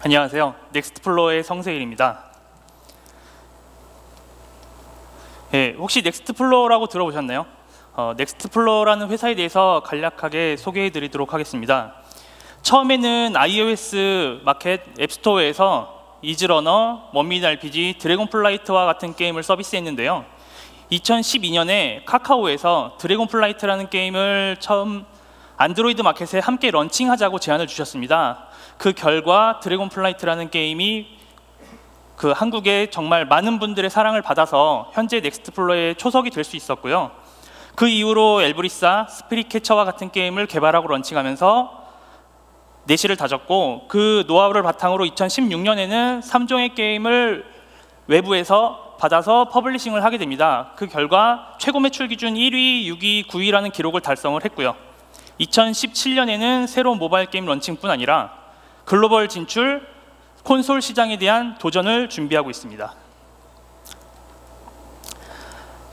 안녕하세요. 넥스트플로어의 성세일입니다. 혹시 넥스트플로어라고 들어보셨나요? 넥스트플로어라는 회사에 대해서 간략하게 소개해 드리도록 하겠습니다. 처음에는 iOS 마켓 앱스토어에서 이즈러너, 원미드 RPG, 드래곤플라이트와 같은 게임을 서비스했는데요. 2012년에 카카오에서 드래곤플라이트라는 게임을 처음 안드로이드 마켓에 함께 런칭하자고 제안을 주셨습니다. 그 결과 드래곤플라이트라는 게임이 한국에 정말 많은 분들의 사랑을 받아서 현재 넥스트플로어의 초석이 될 수 있었고요. 그 이후로 엘브리사, 스피릿캐쳐와 같은 게임을 개발하고 런칭하면서 내실을 다졌고, 그 노하우를 바탕으로 2016년에는 3종의 게임을 외부에서 받아서 퍼블리싱을 하게 됩니다. 그 결과 최고 매출 기준 1위, 6위, 9위라는 기록을 달성을 했고요. 2017년에는 새로운 모바일 게임 런칭뿐 아니라 글로벌 진출, 콘솔 시장에 대한 도전을 준비하고 있습니다.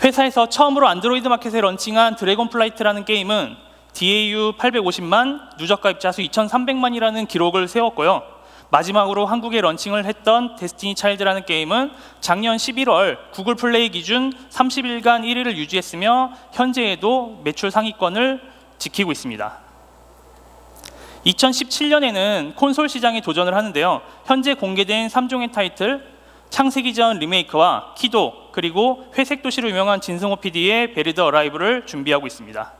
회사에서 처음으로 안드로이드 마켓에 런칭한 드래곤플라이트라는 게임은 DAU 850만, 누적 가입자 수 2300만이라는 기록을 세웠고요. 마지막으로 한국에 런칭을 했던 데스티니 차일드라는 게임은 작년 11월 구글 플레이 기준 30일간 1위를 유지했으며 현재에도 매출 상위권을 지키고 있습니다. 2017년에는 콘솔 시장에 도전을 하는데요. 현재 공개된 3종의 타이틀, 창세기 전 리메이크와 키도, 그리고 회색 도시로 유명한 진승호 PD의 베리드 어라이브를 준비하고 있습니다.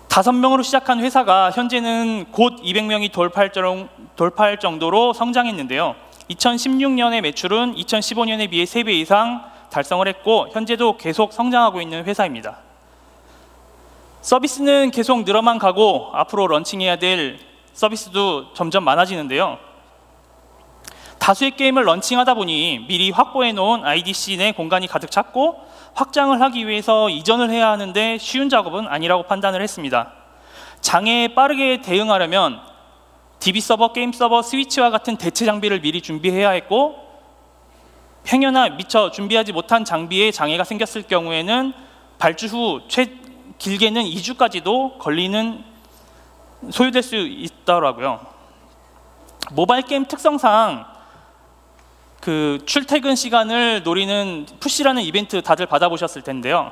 5명으로 시작한 회사가 현재는 곧 200명이 돌파할 정도로 성장했는데요. 2016년의 매출은 2015년에 비해 3배 이상 달성을 했고 현재도 계속 성장하고 있는 회사입니다. 서비스는 계속 늘어만 가고 앞으로 런칭해야 될 서비스도 점점 많아지는데요. 다수의 게임을 런칭하다 보니 미리 확보해 놓은 IDC 내 공간이 가득 찼고 확장을 하기 위해서 이전을 해야 하는데 쉬운 작업은 아니라고 판단을 했습니다. 장애에 빠르게 대응하려면 DB 서버, 게임 서버, 스위치와 같은 대체 장비를 미리 준비해야 했고, 행여나 미처 준비하지 못한 장비에 장애가 생겼을 경우에는 발주 후 길게는 2주까지도 소요될 수 있더라고요. 모바일 게임 특성상 출퇴근 시간을 노리는 푸시라는 이벤트 다들 받아보셨을 텐데요.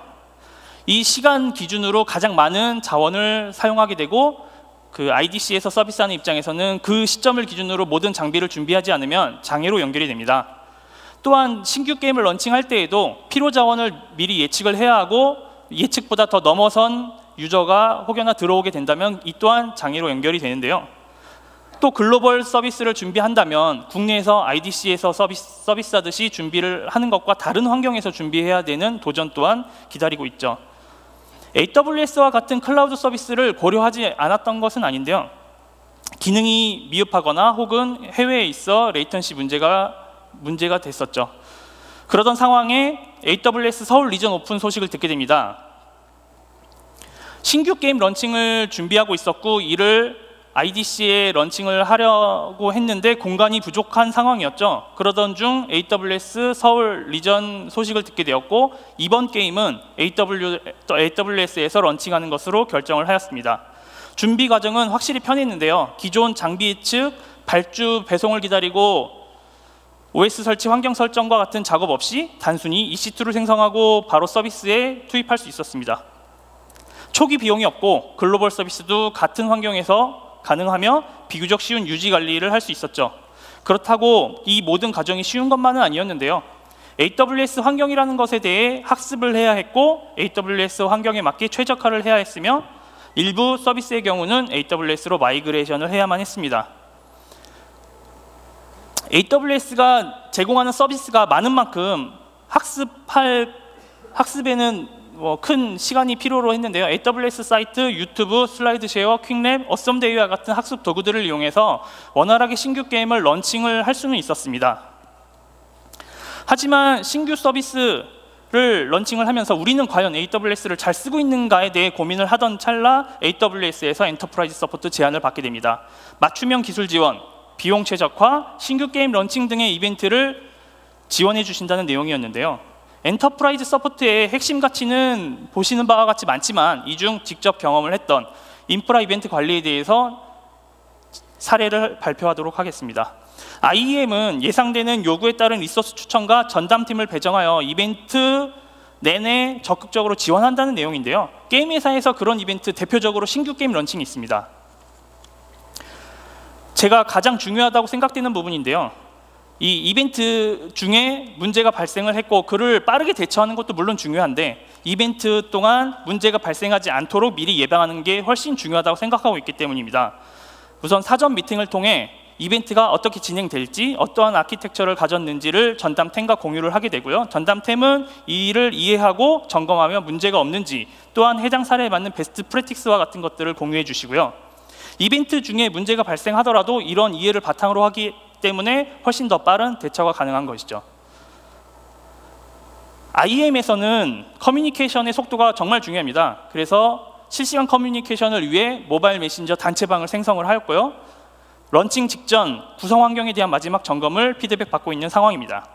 이 시간 기준으로 가장 많은 자원을 사용하게 되고, IDC에서 서비스하는 입장에서는 그 시점을 기준으로 모든 장비를 준비하지 않으면 장애로 연결이 됩니다. 또한 신규 게임을 런칭할 때에도 필요 자원을 미리 예측을 해야 하고, 예측보다 더 넘어선 유저가 혹여나 들어오게 된다면 이 또한 장애로 연결이 되는데요. 또 글로벌 서비스를 준비한다면 국내에서 IDC에서 서비스하듯이 준비를 하는 것과 다른 환경에서 준비해야 되는 도전 또한 기다리고 있죠. AWS와 같은 클라우드 서비스를 고려하지 않았던 것은 아닌데요. 기능이 미흡하거나 혹은 해외에 있어 레이턴시 문제가 됐었죠. 그러던 상황에 AWS 서울 리전 오픈 소식을 듣게 됩니다. 신규 게임 런칭을 준비하고 있었고 이를 IDC에 런칭을 하려고 했는데 공간이 부족한 상황이었죠. 그러던 중 AWS 서울 리전 소식을 듣게 되었고 이번 게임은 AWS에서 런칭하는 것으로 결정을 하였습니다. 준비 과정은 확실히 편했는데요. 기존 장비 예측, 발주 배송을 기다리고 OS 설치, 환경 설정과 같은 작업 없이 단순히 EC2를 생성하고 바로 서비스에 투입할 수 있었습니다. 초기 비용이 없고 글로벌 서비스도 같은 환경에서 가능하며 비교적 쉬운 유지 관리를 할 수 있었죠. 그렇다고 이 모든 과정이 쉬운 것만은 아니었는데요. AWS 환경이라는 것에 대해 학습을 해야 했고 AWS 환경에 맞게 최적화를 해야 했으며 일부 서비스의 경우는 AWS로 마이그레이션을 해야만 했습니다. AWS가 제공하는 서비스가 많은 만큼 학습에는 큰 시간이 필요로 했는데요. AWS 사이트, 유튜브, 슬라이드 쉐어, 퀵랩, 어썸데이와 같은 학습 도구들을 이용해서 원활하게 신규 게임을 런칭을 할 수는 있었습니다. 하지만 신규 서비스를 런칭을 하면서 우리는 과연 AWS를 잘 쓰고 있는가에 대해 고민을 하던 찰나 AWS에서 엔터프라이즈 서포트 제안을 받게 됩니다. 맞춤형 기술 지원, 비용 최적화, 신규 게임 런칭 등의 이벤트를 지원해 주신다는 내용이었는데요. 엔터프라이즈 서포트의 핵심 가치는 보시는 바와 같이 많지만 이 중 직접 경험을 했던 인프라 이벤트 관리에 대해서 사례를 발표하도록 하겠습니다. IEM은 예상되는 요구에 따른 리소스 추천과 전담팀을 배정하여 이벤트 내내 적극적으로 지원한다는 내용인데요. 게임 회사에서 그런 이벤트 대표적으로 신규 게임 런칭이 있습니다. 제가 가장 중요하다고 생각되는 부분인데요. 이 이벤트 중에 문제가 발생을 했고 그를 빠르게 대처하는 것도 물론 중요한데 이벤트 동안 문제가 발생하지 않도록 미리 예방하는 게 훨씬 중요하다고 생각하고 있기 때문입니다. 우선 사전 미팅을 통해 이벤트가 어떻게 진행될지 어떠한 아키텍처를 가졌는지를 전담팀과 공유를 하게 되고요. 전담팀은 이를 이해하고 점검하며 문제가 없는지 또한 해당 사례에 맞는 베스트 프랙티스와 같은 것들을 공유해 주시고요. 이벤트 중에 문제가 발생하더라도 이런 이해를 바탕으로 하기 때문에 훨씬 더 빠른 대처가 가능한 것이죠. IEM에서는 커뮤니케이션의 속도가 정말 중요합니다. 그래서 실시간 커뮤니케이션을 위해 모바일 메신저 단체방을 생성을 하였고요. 런칭 직전 구성 환경에 대한 마지막 점검을 피드백 받고 있는 상황입니다.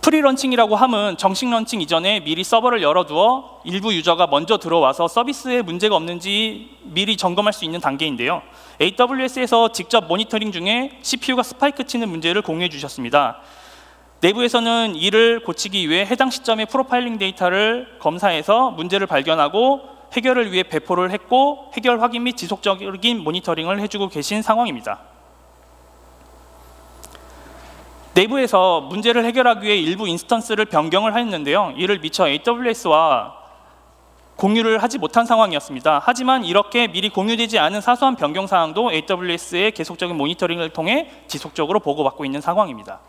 프리 런칭이라고 함은 정식 런칭 이전에 미리 서버를 열어두어 일부 유저가 먼저 들어와서 서비스에 문제가 없는지 미리 점검할 수 있는 단계인데요. AWS에서 직접 모니터링 중에 CPU가 스파이크 치는 문제를 공유해 주셨습니다. 내부에서는 이를 고치기 위해 해당 시점의 프로파일링 데이터를 검사해서 문제를 발견하고 해결을 위해 배포를 했고 해결 확인 및 지속적인 모니터링을 해주고 계신 상황입니다. 내부에서 문제를 해결하기 위해 일부 인스턴스를 변경을 하였는데요. 이를 미처 AWS와 공유를 하지 못한 상황이었습니다. 하지만 이렇게 미리 공유되지 않은 사소한 변경 사항도 AWS의 계속적인 모니터링을 통해 지속적으로 보고받고 있는 상황입니다.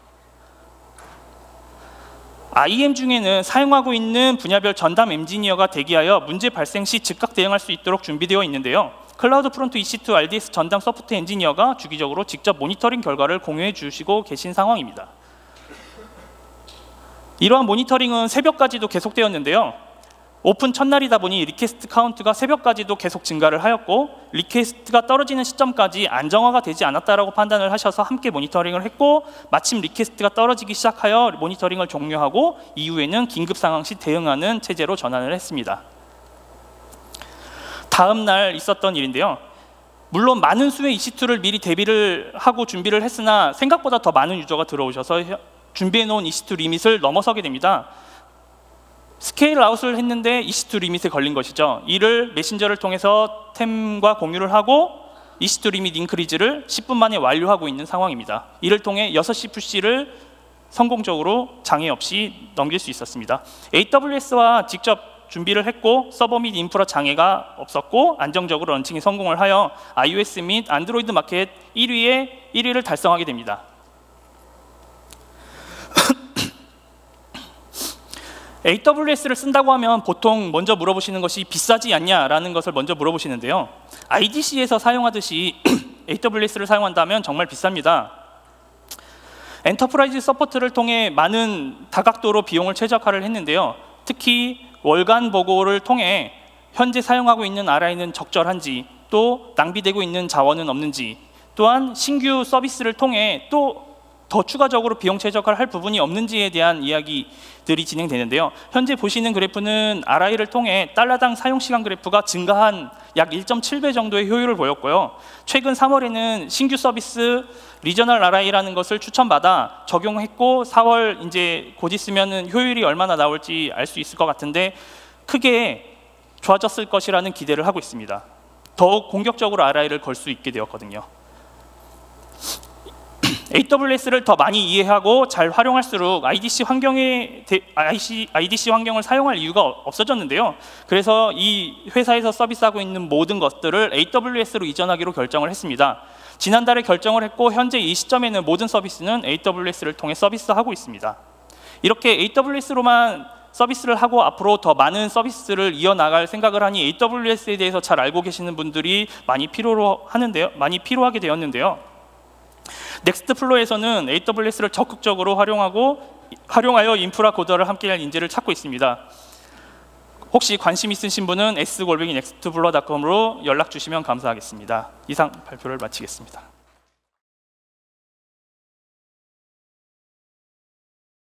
IEM 중에는 사용하고 있는 분야별 전담 엔지니어가 대기하여 문제 발생 시 즉각 대응할 수 있도록 준비되어 있는데요. 클라우드 프론트 EC2 RDS 전담 소프트 엔지니어가 주기적으로 직접 모니터링 결과를 공유해 주시고 계신 상황입니다. 이러한 모니터링은 새벽까지도 계속되었는데요. 오픈 첫날이다 보니 리퀘스트 카운트가 새벽까지도 계속 증가를 하였고 리퀘스트가 떨어지는 시점까지 안정화가 되지 않았다라고 판단을 하셔서 함께 모니터링을 했고 마침 리퀘스트가 떨어지기 시작하여 모니터링을 종료하고 이후에는 긴급 상황 시 대응하는 체제로 전환을 했습니다. 다음 날 있었던 일인데요. 물론 많은 수의 EC2를 미리 대비를 하고 준비를 했으나 생각보다 더 많은 유저가 들어오셔서 준비해 놓은 EC2 리밋을 넘어서게 됩니다. 스케일 아웃을 했는데 EC2 리밋에 걸린 것이죠. 이를 메신저를 통해서 템과 공유를 하고 EC2 리밋 인크리즈를 10분 만에 완료하고 있는 상황입니다. 이를 통해 6시 푸시를 성공적으로 장애 없이 넘길 수 있었습니다. AWS와 직접 준비를 했고 서버 및 인프라 장애가 없었고 안정적으로 런칭에 성공을 하여 iOS 및 안드로이드 마켓 1위를 달성하게 됩니다. AWS를 쓴다고 하면 보통 먼저 물어보시는 것이 비싸지 않냐라는 것을 먼저 물어보시는데요. IDC에서 사용하듯이 AWS를 사용한다면 정말 비쌉니다. 엔터프라이즈 서포트를 통해 많은 다각도로 비용을 최적화를 했는데요. 특히 월간 보고를 통해 현재 사용하고 있는 RI는 적절한지 또 낭비되고 있는 자원은 없는지 또한 신규 서비스를 통해 또 더 추가적으로 비용 최적화를 할 부분이 없는지에 대한 이야기들이 진행되는데요. 현재 보시는 그래프는 RI를 통해 달러당 사용시간 그래프가 증가한 약 1.7배 정도의 효율을 보였고요. 최근 3월에는 신규 서비스 리저널 RI라는 것을 추천받아 적용했고 4월 이제 곧 있으면 효율이 얼마나 나올지 알 수 있을 것 같은데 크게 좋아졌을 것이라는 기대를 하고 있습니다. 더욱 공격적으로 RI를 걸 수 있게 되었거든요. AWS를 더 많이 이해하고 잘 활용할수록 IDC 환경을 사용할 이유가 없어졌는데요. 그래서 이 회사에서 서비스하고 있는 모든 것들을 AWS로 이전하기로 결정을 했습니다. 지난달에 결정을 했고 현재 이 시점에는 모든 서비스는 AWS를 통해 서비스하고 있습니다. 이렇게 AWS로만 서비스를 하고 앞으로 더 많은 서비스를 이어나갈 생각을 하니 AWS에 대해서 잘 알고 계시는 분들이 많이 필요하게 되었는데요. 넥스트플로어에서는 AWS를 적극적으로 활용하여 인프라 코더를 함께할 인재를 찾고 있습니다. 혹시 관심 있으신 분은 s@next플로어.com으로 연락 주시면 감사하겠습니다. 이상 발표를 마치겠습니다.